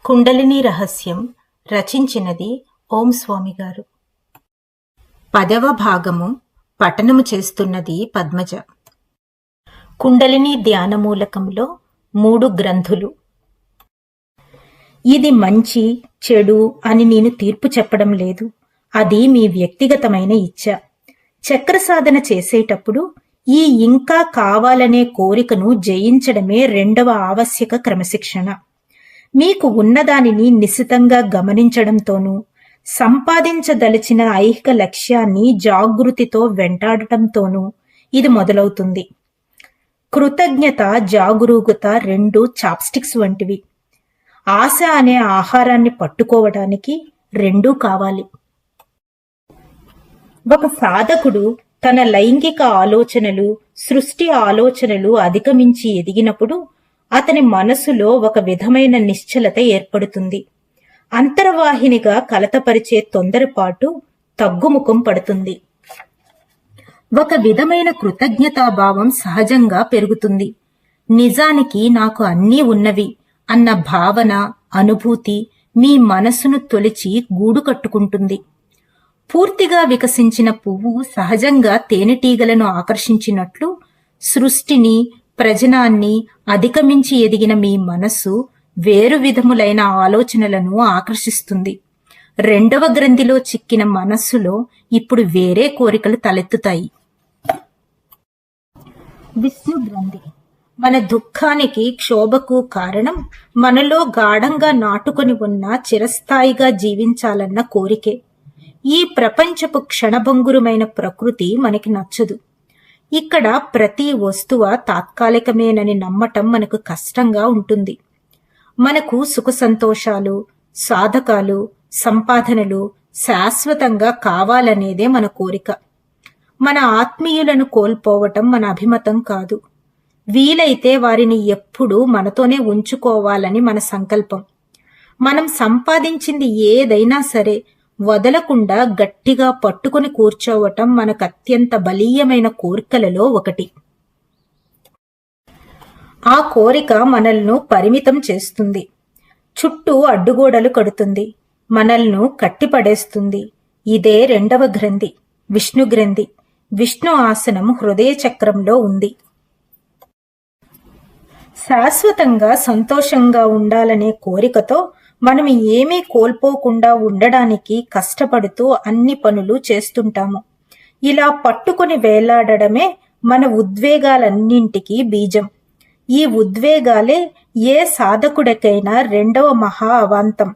కుండలిని రహస్యం రచించినది ఓం స్వామి గారు. 10వ భాగము పఠనము చేస్తున్నది పద్మజ. కుండలిని ధ్యానమూలకంలో 3 గ్రంథులు. ఇది మంచి చెడు అని నేను తీర్పు చెప్పడం లేదు. అది మీ వ్యక్తిగతమైన ఇచ్చ. చక్ర సాధన చేసేటప్పుడు ఈ ఇంకా కావాలనే కోరికను జయించడమే 2వ ఆవశ్యక క్రమశిక్షణ. మీకు ఉన్నదానిని నిశితంగా గమనించడంతోనూ, సంపాదించదలిచిన ఐహిక లక్ష్యాన్ని జాగృతితో వెంటాడటంతోనూ ఇది మొదలవుతుంది. కృతజ్ఞత, జాగరూకత 2 చాప్స్టిక్స్ వంటివి. ఆశ అనే ఆహారాన్ని పట్టుకోవడానికి 2 కావాలి. ఒక సాధకుడు తన లైంగిక ఆలోచనలు, సృష్టి ఆలోచనలు అధిగమించి ఎదిగినప్పుడు అతని మనసులో ఒక విధమైన నిశ్చలత ఏర్పడుతుంది. అంతర్వాహినిగా కలతపరిచే తొందరపాటు తగ్గుముఖం పడుతుంది. ఒక విధమైన కృతజ్ఞతాభావం సహజంగా పెరుగుతుంది. నిజానికి నాకు అన్నీ ఉన్నవి అన్న భావన, అనుభూతి మీ మనసును తొలిచి గూడు కట్టుకుంటుంది. పూర్తిగా వికసించిన పువ్వు సహజంగా తేనెటీగలను ఆకర్షించినట్లు సృష్టిని, ప్రజనాన్ని అధిగమించి ఎదిగిన మీ మనస్సు వేరు విధములైన ఆలోచనలను ఆకర్షిస్తుంది. 2వ గ్రంథిలో చిక్కిన మనస్సులో ఇప్పుడు వేరే కోరికలు తలెత్తుతాయి. విష్ణు గ్రంథి మన దుఃఖానికి, క్షోభకు కారణం మనలో గాఢంగా నాటుకొని ఉన్న చిరస్థాయిగా జీవించాలన్న కోరికే. ఈ ప్రపంచపు క్షణభంగురమైన ప్రకృతి మనకి నచ్చదు. ఇక్కడ ప్రతి వస్తువు తాత్కాలికమేనని నమ్మటం మనకు కష్టంగా ఉంటుంది. మనకు సుఖ సంతోషాలు, సాధకాలు, సంపాదనలు శాశ్వతంగా కావాలనేదే మన కోరిక. మన ఆత్మీయులను కోల్పోవటం మన అభిమతం కాదు. వీలైతే వారిని ఎప్పుడూ మనతోనే ఉంచుకోవాలని మన సంకల్పం. మనం సంపాదించింది ఏదైనా సరే వదలకుండా గట్టిగా పట్టుకుని కూర్చోవటం మనకు అత్యంత బలీయమైన కోరికలలో ఒకటి. ఆ కోరిక మనల్ని పరిమితం చేస్తుంది, చుట్టూ అడ్డుగోడలు కడుతుంది, మనల్ని కట్టిపడేస్తుంది. ఇదే 2వ గ్రంథి, విష్ణు గ్రంథి. విష్ణు ఆసనం హృదయ చక్రంలో ఉంది. శాశ్వతంగా సంతోషంగా ఉండాలనే కోరికతో మనం ఏమీ కోల్పోకుండా ఉండడానికి కష్టపడుతూ అన్ని పనులు చేస్తుంటాము. ఇలా పట్టుకుని వేలాడడమే మన ఉద్వేగాలన్నింటికీ బీజం. ఈ ఉద్వేగాలే ఏ సాధకుడికైనా 2వ మహా అవాంతం.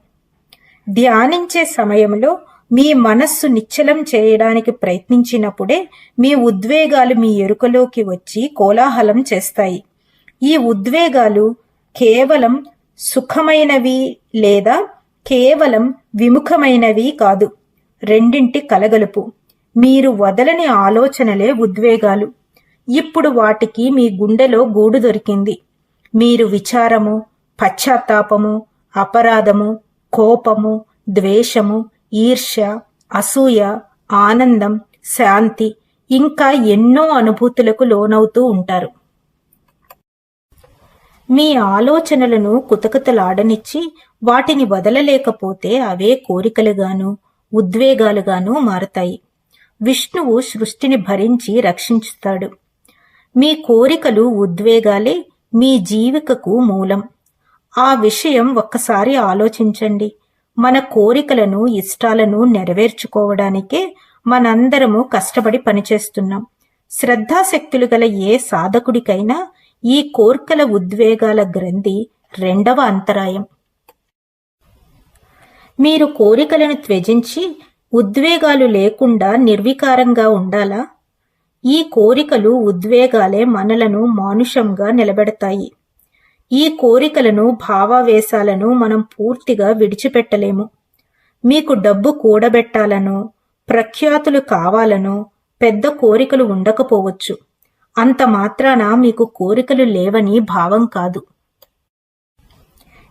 ధ్యానించే సమయంలో మీ మనస్సు నిశ్చలం చేయడానికి ప్రయత్నించినప్పుడే మీ ఉద్వేగాలు మీ ఎరుకలోకి వచ్చి కోలాహలం చేస్తాయి. ఈ ఉద్వేగాలు కేవలం సుఖమైనవి లేదా కేవలం విముఖమైనవి కాదు, రెండింటి కలగలుపు. మీరు వదలని ఆలోచనలే ఉద్వేగాలు. ఇప్పుడు వాటికి మీ గుండెలో గూడు దొరికింది. మీరు విచారము, పశ్చాత్తాపము, అపరాధము, కోపము, ద్వేషము, ఈర్ష్య, అసూయ, ఆనందం, శాంతి ఇంకా ఎన్నో అనుభూతులకు లోనవుతూ ఉంటారు. మీ ఆలోచనలను కుతకుతలాడనిచ్చి వాటిని వదలలేకపోతే అవే కోరికలుగాను, ఉద్వేగాలుగాను మారతాయి. విష్ణువు సృష్టిని భరించి రక్షించుతాడు. మీ కోరికలు, ఉద్వేగాలే మీ జీవికకు మూలం. ఆ విషయం ఒక్కసారి ఆలోచించండి. మన కోరికలను, ఇష్టాలను నెరవేర్చుకోవడానికే మనందరము కష్టపడి పనిచేస్తున్నాం. శ్రద్ధాశక్తులు గల ఏ సాధకుడికైనా ఈ కోర్కల ఉద్వేగాల గ్రంథి 2వ అంతరాయం. మీరు కోరికలను త్యజించి ఉద్వేగాలు లేకుండా నిర్వికారంగా ఉండాలా? ఈ కోరికలు, ఉద్వేగాలే మనలను మానుషంగా నిలబెడతాయి. ఈ కోరికలను, భావావేశాలను మనం పూర్తిగా విడిచిపెట్టలేము. మీకు డబ్బు కూడబెట్టాలనో, ప్రఖ్యాతులు కావాలనో పెద్ద కోరికలు ఉండకపోవచ్చు. అంత మాత్రాన మీకు కోరికలు లేవని భావం కాదు.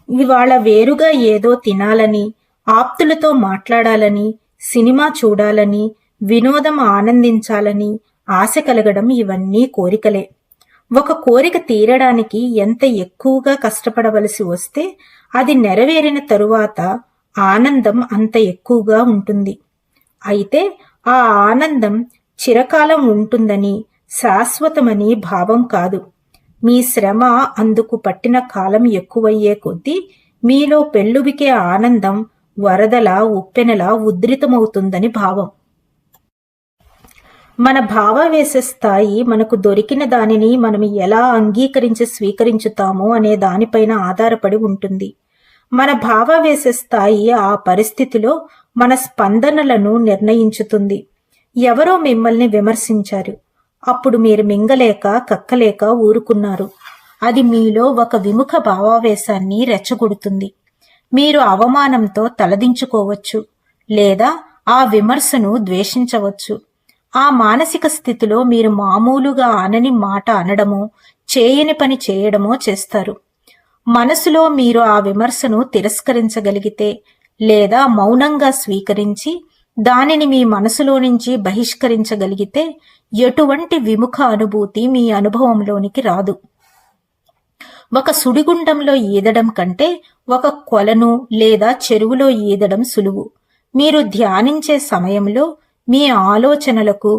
ఇవాళ వేరుగా ఏదో తినాలని, ఆప్తులతో మాట్లాడాలని, సినిమా చూడాలని, వినోదం ఆనందించాలని ఆశ కలగడం ఇవన్నీ కోరికలే. ఒక కోరిక తీరడానికి ఎంత ఎక్కువగా కష్టపడవలసి వస్తే అది నెరవేరిన తరువాత ఆనందం అంత ఎక్కువగా ఉంటుంది. అయితే ఆ ఆనందం చిరకాలం ఉంటుందని, శాశ్వతమని భావం కాదు. మీ శ్రమ అందుకు పట్టిన కాలం ఎక్కువయ్యే కొద్దీ మీలో పెళ్ళుబికే ఆనందం వరదలా ఉప్పెనలా ఉద్ధృతమవుతుందని భావం. మన భావావేశ స్థాయి మనకు దొరికిన దానిని మనం ఎలా అంగీకరించి స్వీకరించుతామో అనే దానిపైన ఆధారపడి ఉంటుంది. మన భావావేశ స్థాయి ఆ పరిస్థితిలో మన స్పందనలను నిర్ణయించుతుంది. ఎవరో మిమ్మల్ని విమర్శించారు. అప్పుడు మీరు మింగలేక కక్కలేక ఊరుకున్నారు. అది మీలో ఒక విముఖ భావావేశాన్ని రెచ్చగొడుతుంది. మీరు అవమానంతో తలదించుకోవచ్చు, లేదా ఆ విమర్శను ద్వేషించవచ్చు. ఆ మానసిక స్థితిలో మీరు మామూలుగా అనని మాట అనడమో, చేయని పని చేయడమో చేస్తారు. మనసులో మీరు ఆ విమర్శను తిరస్కరించగలిగితే, లేదా మౌనంగా స్వీకరించి దానిని మీ మనసులో నుంచి బహిష్కరించగలిగితే ఎటువంటి విముఖ అనుభూతి మీ అనుభవంలోనికి రాదు. ఒక సుడిగుండంలో ఈదడం కంటే ఒక కొలను లేదా చెరువులో ఈదడం సులువు. మీరు ధ్యానించే సమయంలో మీ ఆలోచనలకు,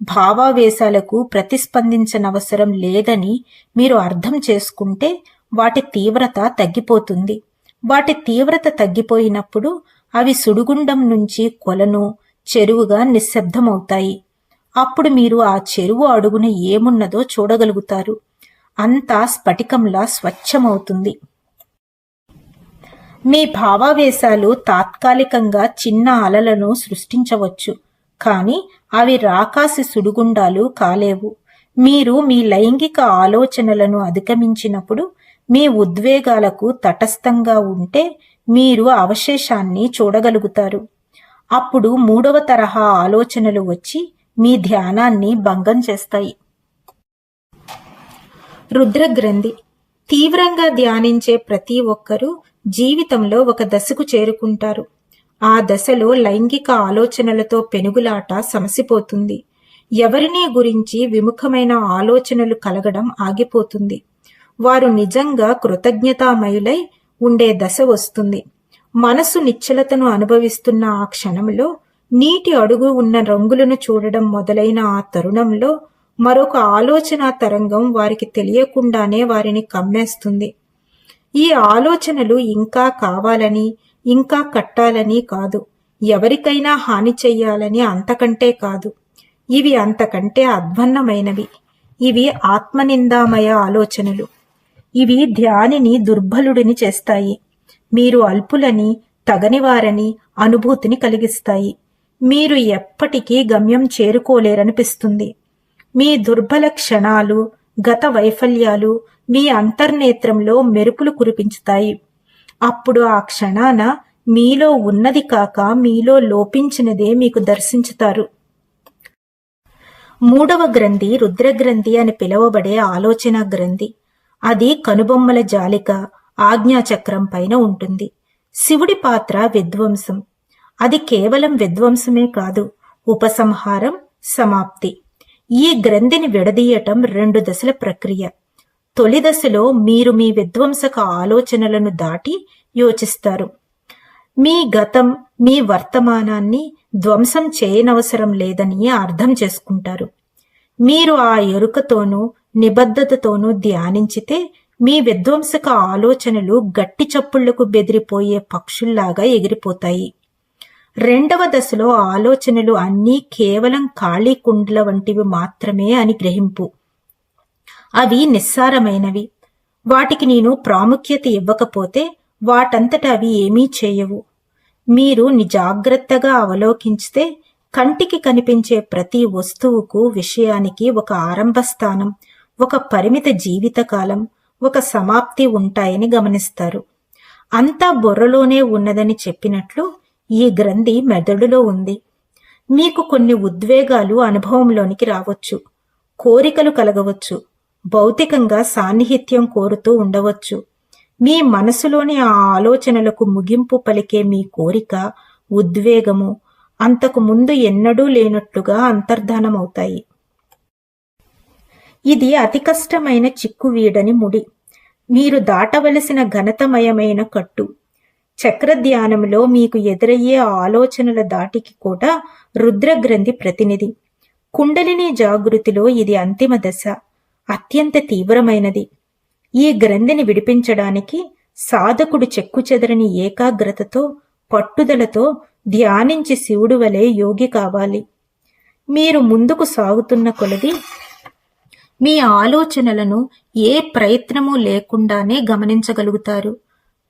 భావావేశాలకు ప్రతిస్పందించనవసరం లేదని మీరు అర్థం చేసుకుంటే వాటి తీవ్రత తగ్గిపోతుంది. వాటి తీవ్రత తగ్గిపోయినప్పుడు అవి సుడిగుండం నుంచి కొలను, చెరువుగా నిశ్శబ్దమవుతాయి. అప్పుడు మీరు ఆ చెరువు అడుగున ఏమున్నదో చూడగలుగుతారు. అంతా స్ఫటికంలా స్వచ్ఛమవుతుంది. మీ భావావేశాలు తాత్కాలికంగా చిన్న అలలను సృష్టించవచ్చు, కానీ అవి రాకాసి సుడిగుండాలు కాలేవు. మీరు మీ లైంగిక ఆలోచనలను అధిగమించినప్పుడు, మీ ఉద్వేగాలకు తటస్థంగా ఉంటే మీరు అవశేషాన్ని చూడగలుగుతారు. అప్పుడు మూడవ తరహా ఆలోచనలు వచ్చి మీ ధ్యానాన్ని భంగం చేస్తాయి. రుద్రగ్రంథి. తీవ్రంగా ధ్యానించే ప్రతి ఒక్కరూ జీవితంలో ఒక దశకు చేరుకుంటారు. ఆ దశలో లైంగిక ఆలోచనలతో పెనుగులాట సమసిపోతుంది. ఎవరినీ గురించి విముఖమైన ఆలోచనలు కలగడం ఆగిపోతుంది. వారు నిజంగా కృతజ్ఞతామయులై ఉండే దశ వస్తుంది. మనసు నిశ్చలతను అనుభవిస్తున్న ఆ క్షణంలో, నీటి అడుగు ఉన్న రంగులను చూడడం మొదలైన ఆ తరుణంలో మరొక ఆలోచన తరంగం వారికి తెలియకుండానే వారిని కమ్మేస్తుంది. ఈ ఆలోచనలు ఇంకా కావాలని, ఇంకా కట్టాలని కాదు, ఎవరికైనా హాని చెయ్యాలని అంతకంటే కాదు. ఇవి అంతకంటే అధ్వన్నమైనవి. ఇవి ఆత్మనిందామయ ఆలోచనలు. ఇవి ధ్యానిని దుర్బలుడిని చేస్తాయి. మీరు అల్పులని, తగనివారని అనుభూతిని కలిగిస్తాయి. మీరు ఎప్పటికీ గమ్యం చేరుకోలేరనిపిస్తుంది. మీ దుర్బల క్షణాలు, గత వైఫల్యాలు మీ అంతర్నేత్రంలో మెరుపులు కురిపించుతాయి. అప్పుడు ఆ క్షణాన మీలో ఉన్నది కాక మీలో లోపించినదే మీకు దర్శించుతారు. మూడవ గ్రంథి రుద్రగ్రంథి అని పిలువబడే ఆలోచన గ్రంథి. అది కనుబొమ్మల జాలిక, ఆజ్ఞాచక్రం పైన ఉంటుంది. శివుడి పాత్ర విధ్వంసం. అది కేవలం విధ్వంసమే కాదు, ఉపసంహారం, సమాప్తి. ఈ గ్రంథిని విడదీయటం 2 దశల ప్రక్రియ. తొలి దశలో మీరు మీ విధ్వంసక ఆలోచనలను దాటి యోచిస్తారు. మీ గతం, మీ వర్తమానాన్ని ధ్వంసం చేయనవసరం లేదని అర్థం చేసుకుంటారు. మీరు ఆ ఎరుకతోనూ నిబద్ధతతోనూ ధ్యానించితే మీ విధ్వంసక ఆలోచనలు గట్టి చప్పుళ్లకు బెదిరిపోయే పక్షుల్లాగా ఎగిరిపోతాయి. రెండవ దశలో ఆలోచనలు అన్నీ కేవలం ఖాళీ కుండ్ల వంటివి మాత్రమే అని గ్రహింపు. అవి నిస్సారమైనవి. వాటికి నేను ప్రాముఖ్యత ఇవ్వకపోతే వాటంతట అవి ఏమీ చేయవు. మీరు జాగ్రత్తగా అవలోకించితే కంటికి కనిపించే ప్రతి వస్తువుకు, విషయానికి ఒక ఆరంభ స్థానం, ఒక పరిమిత జీవితకాలం, ఒక సమాప్తి ఉంటాయని గమనిస్తారు. అంతా బుర్రలోనే ఉన్నదని చెప్పినట్లు ఈ గ్రంథి మెదడులో ఉంది. మీకు కొన్ని ఉద్వేగాలు అనుభవంలోనికి రావచ్చు, కోరికలు కలగవచ్చు, భౌతికంగా సాన్నిహిత్యం కోరుతూ ఉండవచ్చు. మీ మనసులోని ఆ ఆలోచనలకు ముగింపు పలికే మీ కోరిక, ఉద్వేగము అంతకు ముందు ఎన్నడూ లేనట్లుగా అంతర్ధానమవుతాయి. ఇది అతి కష్టమైన చిక్కువీడని ముడి. మీరు దాటవలసిన ఘనతమయమైన కట్టు. చక్రధ్యానంలో మీకు ఎదురయ్యే ఆలోచనల దాటికి కూడా రుద్రగ్రంథి ప్రతినిధి. కుండలిని జాగృతిలో ఇది అంతిమ దశ, అత్యంత తీవ్రమైనది. ఈ గ్రంథిని విడిపించడానికి సాధకుడు చెక్కుచెదరని ఏకాగ్రతతో, పట్టుదలతో ధ్యానించి శివుడు వలె యోగి కావాలి. మీరు ముందుకు సాగుతున్న కొలది మీ ఆలోచనలను ఏ ప్రయత్నమూ లేకుండానే గమనించగలుగుతారు.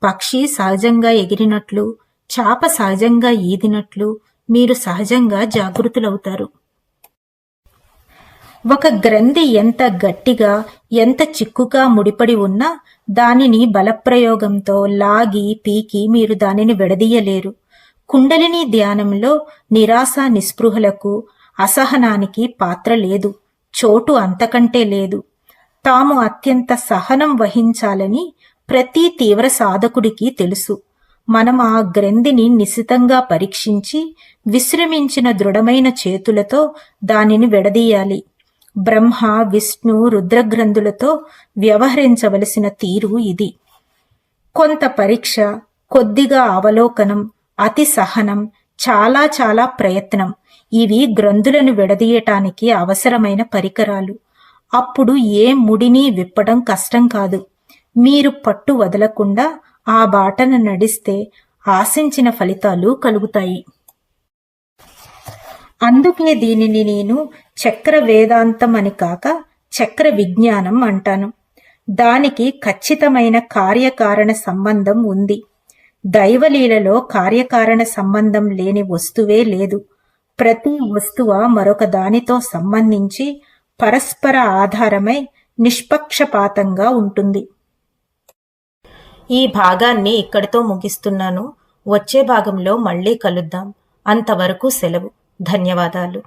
పక్షి సహజంగా ఎగిరినట్లు, చాప సహజంగా ఈదినట్లు మీరు సహజంగా జాగృతులవుతారు. ఒక గ్రంథి ఎంత గట్టిగా, ఎంత చిక్కుగా ముడిపడి ఉన్నా దానిని బలప్రయోగంతో లాగి పీకి మీరు దానిని విడదీయలేరు. కుండలిని ధ్యానంలో నిరాశ, నిస్పృహలకు, అసహనానికి పాత్ర లేదు, చోటు అంతకంటే లేదు. తాము అత్యంత సహనం వహించాలని ప్రతి తీవ్ర సాధకుడికి తెలుసు. మనం ఆ గ్రంథిని నిశితంగా పరీక్షించి విశ్రమించిన దృఢమైన చేతులతో దానిని విడదీయాలి. బ్రహ్మ, విష్ణు, రుద్రగ్రంథులతో వ్యవహరించవలసిన తీరు ఇది. కొంత పరీక్ష, కొద్దిగా అవలోకనం, అతి సహనం, చాలా చాలా ప్రయత్నం ఇవి గ్రంథులను విడదీయటానికి అవసరమైన పరికరాలు. అప్పుడు ఏ ముడిని విప్పడం కష్టం కాదు. మీరు పట్టు వదలకుండా ఆ బాటన నడిస్తే ఆశించిన ఫలితాలు కలుగుతాయి. అందుకే దీనిని నేను చక్ర వేదాంతం అని కాక చక్ర విజ్ఞానం అంటాను. దానికి ఖచ్చితమైన కార్యకారణ సంబంధం ఉంది. దైవలీలలో కార్యకారణ సంబంధం లేని వస్తువే లేదు. ప్రతి వస్తువ మరొక దానితో సంబంధించి పరస్పర ఆధారమై నిష్పక్షపాతంగా ఉంటుంది. ఈ భాగాన్ని ఇక్కడితో ముగిస్తున్నాను. వచ్చే భాగంలో మళ్ళీ కలుద్దాం. అంతవరకు సెలవు. ధన్యవాదాలు.